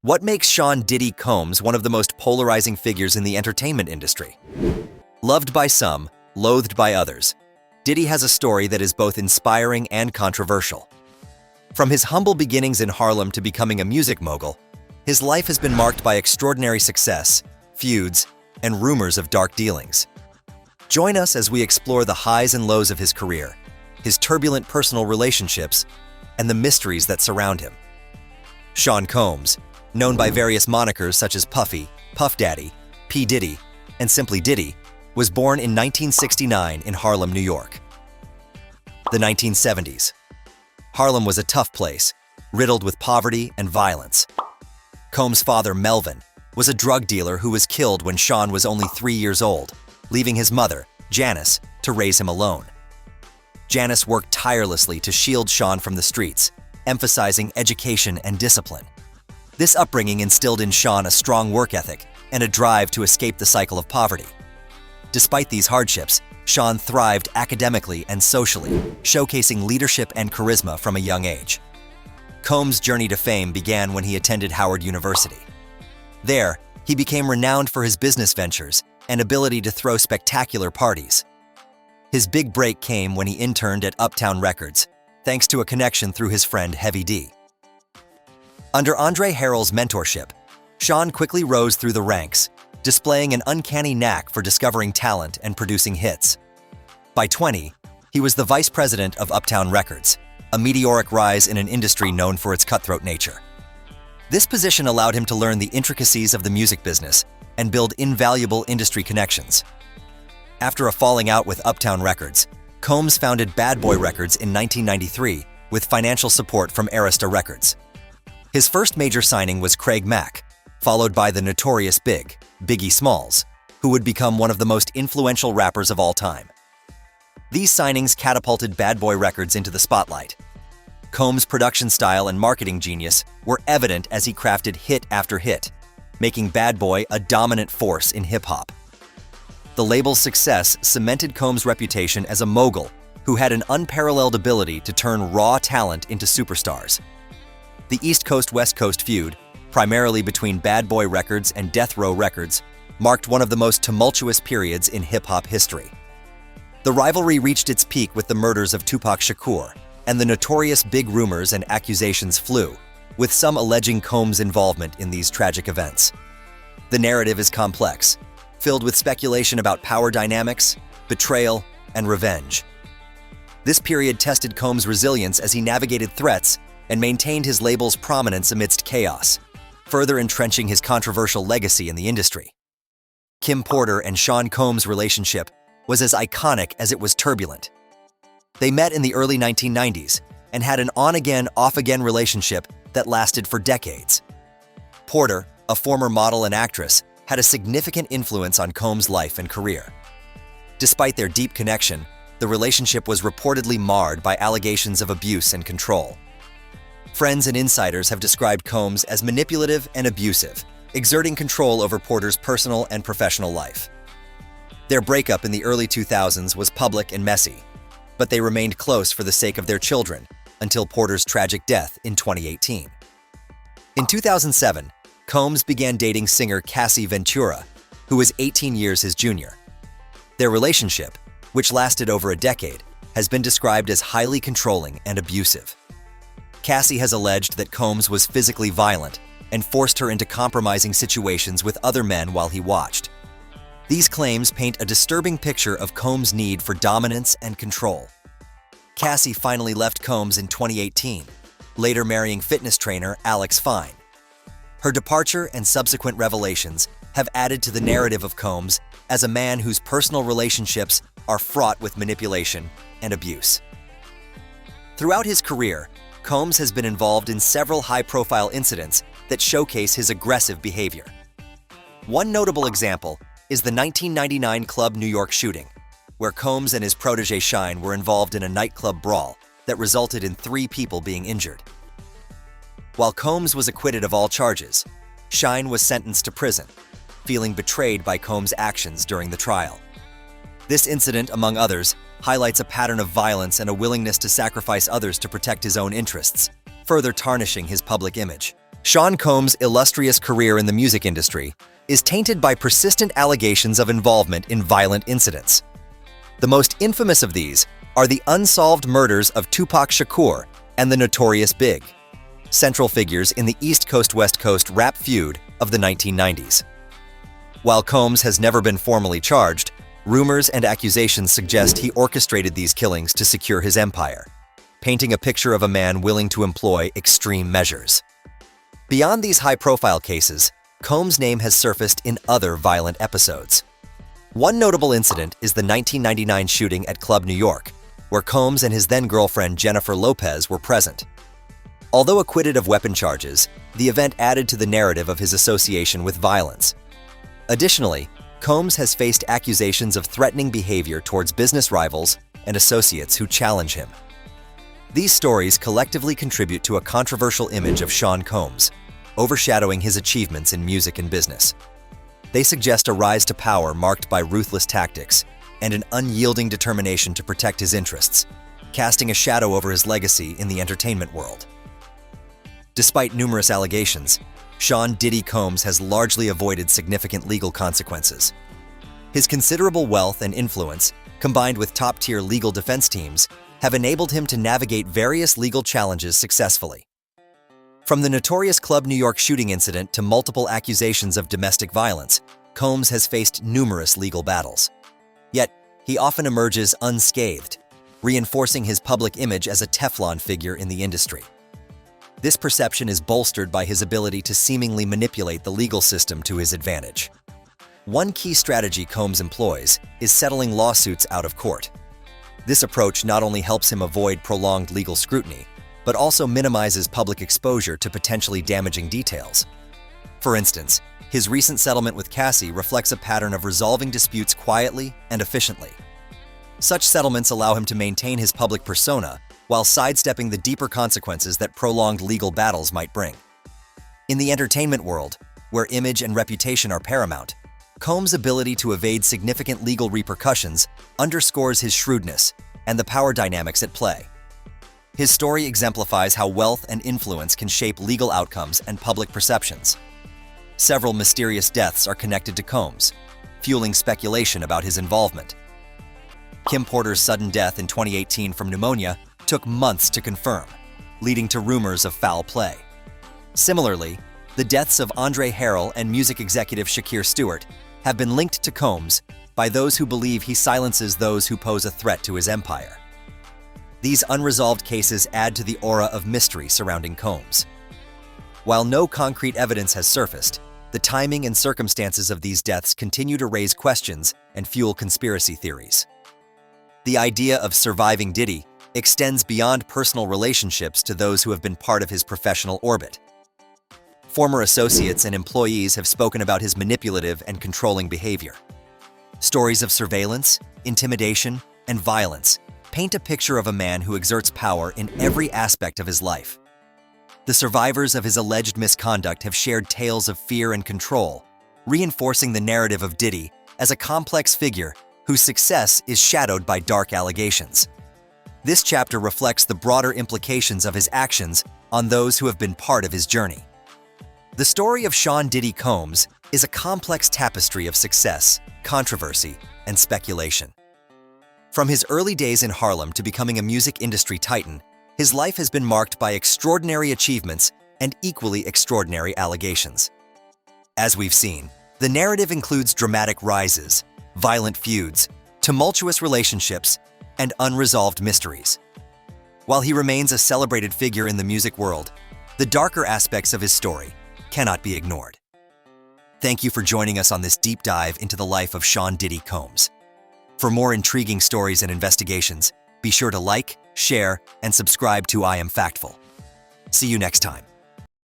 What makes Sean "Diddy" Combs one of the most polarizing figures in the entertainment industry? Loved by some, loathed by others, Diddy has a story that is both inspiring and controversial. From his humble beginnings in Harlem to becoming a music mogul, his life has been marked by extraordinary success, feuds, and rumors of dark dealings. Join us as we explore the highs and lows of his career, his turbulent personal relationships, and the mysteries that surround him. Sean Combs, known by various monikers such as Puffy, Puff Daddy, P. Diddy, and simply Diddy, was born in 1969 in Harlem, New York. The 1970s. Harlem was a tough place, riddled with poverty and violence. Combs' father, Melvin, was a drug dealer who was killed when Sean was only 3 years old, leaving his mother, Janice, to raise him alone. Janice worked tirelessly to shield Sean from the streets, emphasizing education and discipline. This upbringing instilled in Sean a strong work ethic and a drive to escape the cycle of poverty. Despite these hardships, Sean thrived academically and socially, showcasing leadership and charisma from a young age. Combs' journey to fame began when he attended Howard University. There, he became renowned for his business ventures and ability to throw spectacular parties. His big break came when he interned at Uptown Records, thanks to a connection through his friend Heavy D. Under Andre Harrell's mentorship, Sean quickly rose through the ranks, displaying an uncanny knack for discovering talent and producing hits. By 20, he was the vice president of Uptown Records, a meteoric rise in an industry known for its cutthroat nature. This position allowed him to learn the intricacies of the music business and build invaluable industry connections. After a falling out with Uptown Records, Combs founded Bad Boy Records in 1993 with financial support from Arista Records. His first major signing was Craig Mack, followed by the notorious Biggie Smalls, who would become one of the most influential rappers of all time. These signings catapulted Bad Boy Records into the spotlight. Combs' production style and marketing genius were evident as he crafted hit after hit, making Bad Boy a dominant force in hip-hop. The label's success cemented Combs' reputation as a mogul who had an unparalleled ability to turn raw talent into superstars. The East Coast-West Coast feud, primarily between Bad Boy Records and Death Row Records, marked one of the most tumultuous periods in hip-hop history. The rivalry reached its peak with the murders of Tupac Shakur, and the notorious big rumors and accusations flew, with some alleging Combs' involvement in these tragic events. The narrative is complex, filled with speculation about power dynamics, betrayal, and revenge. This period tested Combs' resilience as he navigated threats and maintained his label's prominence amidst chaos, further entrenching his controversial legacy in the industry. Kim Porter and Sean Combs' relationship was as iconic as it was turbulent. They met in the early 1990s and had an on-again, off-again relationship that lasted for decades. Porter, a former model and actress, had a significant influence on Combs' life and career. Despite their deep connection, the relationship was reportedly marred by allegations of abuse and control. Friends and insiders have described Combs as manipulative and abusive, exerting control over Porter's personal and professional life. Their breakup in the early 2000s was public and messy, but they remained close for the sake of their children until Porter's tragic death in 2018. In 2007, Combs began dating singer Cassie Ventura, who was 18 years his junior. Their relationship, which lasted over a decade, has been described as highly controlling and abusive. Cassie has alleged that Combs was physically violent and forced her into compromising situations with other men while he watched. These claims paint a disturbing picture of Combs' need for dominance and control. Cassie finally left Combs in 2018, later marrying fitness trainer Alex Fine. Her departure and subsequent revelations have added to the narrative of Combs as a man whose personal relationships are fraught with manipulation and abuse. Throughout his career, Combs has been involved in several high-profile incidents that showcase his aggressive behavior. One notable example is the 1999 Club New York shooting, where Combs and his protege Shine were involved in a nightclub brawl that resulted in 3 people being injured. While Combs was acquitted of all charges, Shine was sentenced to prison, feeling betrayed by Combs' actions during the trial. This incident, among others, highlights a pattern of violence and a willingness to sacrifice others to protect his own interests, further tarnishing his public image. Sean Combs' illustrious career in the music industry is tainted by persistent allegations of involvement in violent incidents. The most infamous of these are the unsolved murders of Tupac Shakur and the Notorious Big, central figures in the East Coast-West Coast rap feud of the 1990s. While Combs has never been formally charged, rumors and accusations suggest he orchestrated these killings to secure his empire, painting a picture of a man willing to employ extreme measures. Beyond these high-profile cases, Combs' name has surfaced in other violent episodes. One notable incident is the 1999 shooting at Club New York, where Combs and his then-girlfriend Jennifer Lopez were present. Although acquitted of weapon charges, the event added to the narrative of his association with violence. Additionally, Combs has faced accusations of threatening behavior towards business rivals and associates who challenge him. These stories collectively contribute to a controversial image of Sean Combs, overshadowing his achievements in music and business. They suggest a rise to power marked by ruthless tactics and an unyielding determination to protect his interests, casting a shadow over his legacy in the entertainment world. Despite numerous allegations, Sean "Diddy" Combs has largely avoided significant legal consequences. His considerable wealth and influence, combined with top-tier legal defense teams, have enabled him to navigate various legal challenges successfully. From the notorious Club New York shooting incident to multiple accusations of domestic violence, Combs has faced numerous legal battles. Yet, he often emerges unscathed, reinforcing his public image as a Teflon figure in the industry. This perception is bolstered by his ability to seemingly manipulate the legal system to his advantage. One key strategy Combs employs is settling lawsuits out of court. This approach not only helps him avoid prolonged legal scrutiny, but also minimizes public exposure to potentially damaging details. For instance, his recent settlement with Cassie reflects a pattern of resolving disputes quietly and efficiently. Such settlements allow him to maintain his public persona while sidestepping the deeper consequences that prolonged legal battles might bring. In the entertainment world, where image and reputation are paramount, Combs' ability to evade significant legal repercussions underscores his shrewdness and the power dynamics at play. His story exemplifies how wealth and influence can shape legal outcomes and public perceptions. Several mysterious deaths are connected to Combs, fueling speculation about his involvement. Kim Porter's sudden death in 2018 from pneumonia took months to confirm, leading to rumors of foul play. Similarly, the deaths of Andre Harrell and music executive Shakir Stewart have been linked to Combs by those who believe he silences those who pose a threat to his empire. These unresolved cases add to the aura of mystery surrounding Combs. While no concrete evidence has surfaced, the timing and circumstances of these deaths continue to raise questions and fuel conspiracy theories. The idea of surviving Diddy extends beyond personal relationships to those who have been part of his professional orbit. Former associates and employees have spoken about his manipulative and controlling behavior. Stories of surveillance, intimidation, and violence paint a picture of a man who exerts power in every aspect of his life. The survivors of his alleged misconduct have shared tales of fear and control, reinforcing the narrative of Diddy as a complex figure whose success is shadowed by dark allegations. This chapter reflects the broader implications of his actions on those who have been part of his journey. The story of Sean "Diddy" Combs is a complex tapestry of success, controversy, and speculation. From his early days in Harlem to becoming a music industry titan, his life has been marked by extraordinary achievements and equally extraordinary allegations. As we've seen, the narrative includes dramatic rises, violent feuds, tumultuous relationships, and unresolved mysteries. While he remains a celebrated figure in the music world, the darker aspects of his story cannot be ignored. Thank you for joining us on this deep dive into the life of Sean "Diddy" Combs. For more intriguing stories and investigations, be sure to like, share, and subscribe to I Am Factful. See you next time.